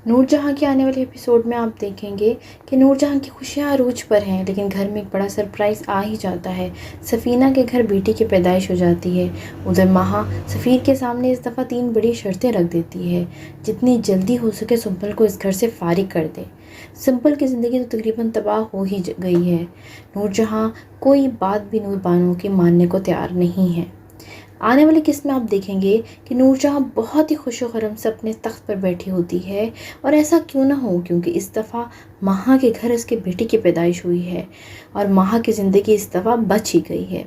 نور جہاں کے آنے والے ایپیسوڈ میں آپ دیکھیں گے کہ نور جہاں کی خوشیاں عروج پر ہیں، لیکن گھر میں ایک بڑا سرپرائز آ ہی جاتا ہے۔ سفینہ کے گھر بیٹی کی پیدائش ہو جاتی ہے۔ ادھر مہا سفیر کے سامنے اس دفعہ 3 بڑی شرطیں رکھ دیتی ہے، جتنی جلدی ہو سکے سمپل کو اس گھر سے فارغ کر دے۔ سمپل کی زندگی تو تقریباً تباہ ہو ہی گئی ہے۔ نور جہاں کوئی بات بھی نور بانو کے ماننے کو تیار نہیں ہے۔ آنے والی قسط میں آپ دیکھیں گے کہ نور جہاں بہت ہی خوش و خرم سے اپنے تخت پر بیٹھی ہوتی ہے، اور ایسا کیوں نہ ہو کیونکہ اس دفعہ مہا کے گھر اس کے بیٹی کی پیدائش ہوئی ہے، اور مہا کی زندگی اس دفعہ بچ ہی گئی ہے،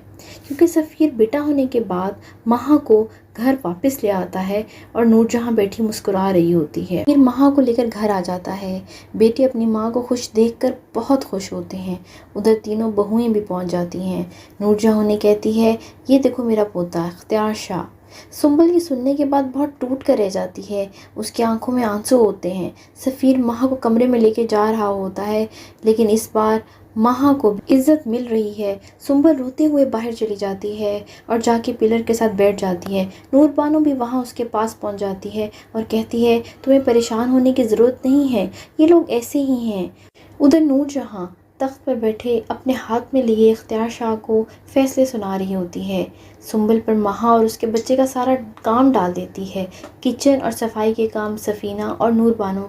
کیونکہ سفیر بیٹا ہونے کے بعد مہا کو گھر واپس لے آتا ہے اور نور جہاں بیٹھی مسکرا رہی ہوتی ہے۔ پھر مہا کو لے کر گھر آ جاتا ہے۔ بیٹی اپنی ماں کو خوش دیکھ کر بہت خوش ہوتے ہیں۔ ادھر تینوں بہوئیں بھی پہنچ جاتی ہیں۔ نور جہاں انہیں کہتی ہے، یہ دیکھو میرا پوتا اختیار شاہ۔ سنبل کی سننے کے بعد بہت ٹوٹ کر رہ جاتی ہے، اس کی آنکھوں میں آنسو ہوتے ہیں۔ سفیر مہا کو کمرے میں لے کے جا رہا ہوتا ہے، لیکن اس بار مہا کو عزت مل رہی ہے۔ سنبل روتے ہوئے باہر چلی جاتی ہے اور جا کے پلر کے ساتھ بیٹھ جاتی ہے۔ نور بانو بھی وہاں اس کے پاس پہنچ جاتی ہے اور کہتی ہے، تمہیں پریشان ہونے کی ضرورت نہیں ہے، یہ لوگ ایسے ہی ہیں۔ ادھر نور جہاں تخت پر بیٹھے اپنے ہاتھ میں لیے اختیار شاہ کو فیصلے سنا رہی ہوتی ہے۔ سنبل پر مہا اور اس کے بچے کا سارا کام ڈال دیتی ہے۔ کچن اور صفائی کے کام سفینہ اور نور بانو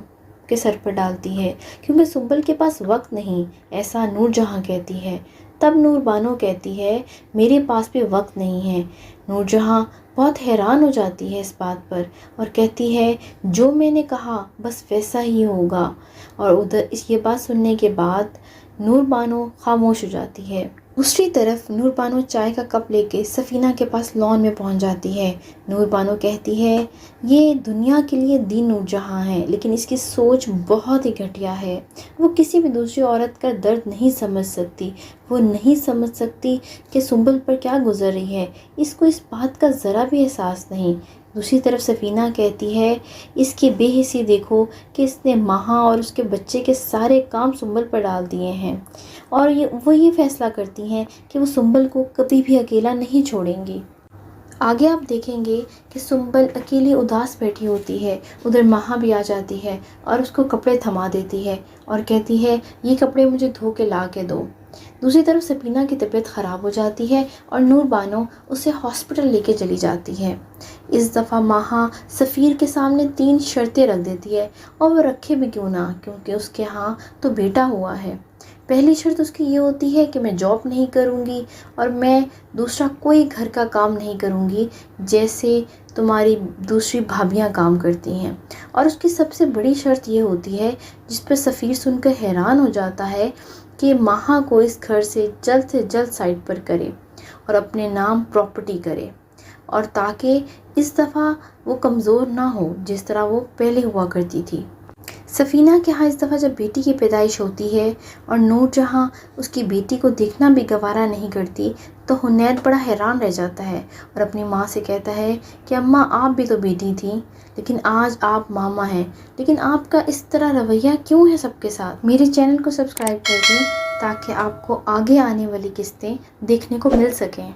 کے سر پر ڈالتی ہے، کیونکہ سنبل کے پاس وقت نہیں، ایسا نور جہاں کہتی ہے۔ تب نور بانو کہتی ہے، میرے پاس بھی وقت نہیں ہے۔ نور جہاں بہت حیران ہو جاتی ہے اس بات پر اور کہتی ہے، جو میں نے کہا بس ویسا ہی ہوگا، اور ادھر یہ بات سننے کے بعد نور بانو خاموش ہو جاتی ہے۔ دوسری طرف نور بانو چائے کا کپ لے کے سفینہ کے پاس لان میں پہنچ جاتی ہے۔ نور بانو کہتی ہے، یہ دنیا کے لیے دین نور جہاں ہے، لیکن اس کی سوچ بہت ہی گھٹیا ہے۔ وہ کسی بھی دوسری عورت کا درد نہیں سمجھ سکتی۔ وہ نہیں سمجھ سکتی کہ سنبل پر کیا گزر رہی ہے، اس کو اس بات کا ذرا بھی احساس نہیں۔ دوسری طرف سفینہ کہتی ہے، اس کی بے حسی دیکھو کہ اس نے مہا اور اس کے بچے کے سارے کام سنبل پر ڈال دیے ہیں، اور وہ یہ فیصلہ کرتی ہیں کہ وہ سنبل کو کبھی بھی اکیلا نہیں چھوڑیں گی۔ آگے آپ دیکھیں گے کہ سنبل اکیلی اداس بیٹھی ہوتی ہے۔ ادھر مہا بھی آ جاتی ہے اور اس کو کپڑے تھما دیتی ہے اور کہتی ہے، یہ کپڑے مجھے دھو کے لا کے دو۔ دوسری طرف سفینہ کی طبیعت خراب ہو جاتی ہے اور نور بانو اسے ہاسپٹل لے کے چلی جاتی ہے۔ اس دفعہ مہا سفیر کے سامنے 3 شرطیں رکھ دیتی ہے، اور وہ رکھے بھی کیوں نہ، کیونکہ اس کے ہاں تو بیٹا ہوا ہے۔ پہلی شرط اس کی یہ ہوتی ہے کہ میں جاب نہیں کروں گی اور میں دوسرا کوئی گھر کا کام نہیں کروں گی جیسے تمہاری دوسری بھابیاں کام کرتی ہیں، اور اس کی سب سے بڑی شرط یہ ہوتی ہے، جس پر سفیر سن کر حیران ہو جاتا ہے، کہ مہا کو اس گھر سے جلد سائڈ پر کرے اور اپنے نام پراپرٹی کرے، اور تاکہ اس دفعہ وہ کمزور نہ ہو جس طرح وہ پہلے ہوا کرتی تھی۔ سفینہ کے ہاں اس دفعہ جب بیٹی کی پیدائش ہوتی ہے اور نور جہاں اس کی بیٹی کو دیکھنا بھی گوارا نہیں کرتی، تو حنید بڑا حیران رہ جاتا ہے اور اپنی ماں سے کہتا ہے کہ اماں آپ بھی تو بیٹی تھیں، لیکن آج آپ ماما ہیں، لیکن آپ کا اس طرح رویہ کیوں ہے سب کے ساتھ؟ میرے چینل کو سبسکرائب کر دیں تاکہ آپ کو آگے آنے والی قسطیں دیکھنے کو مل سکیں۔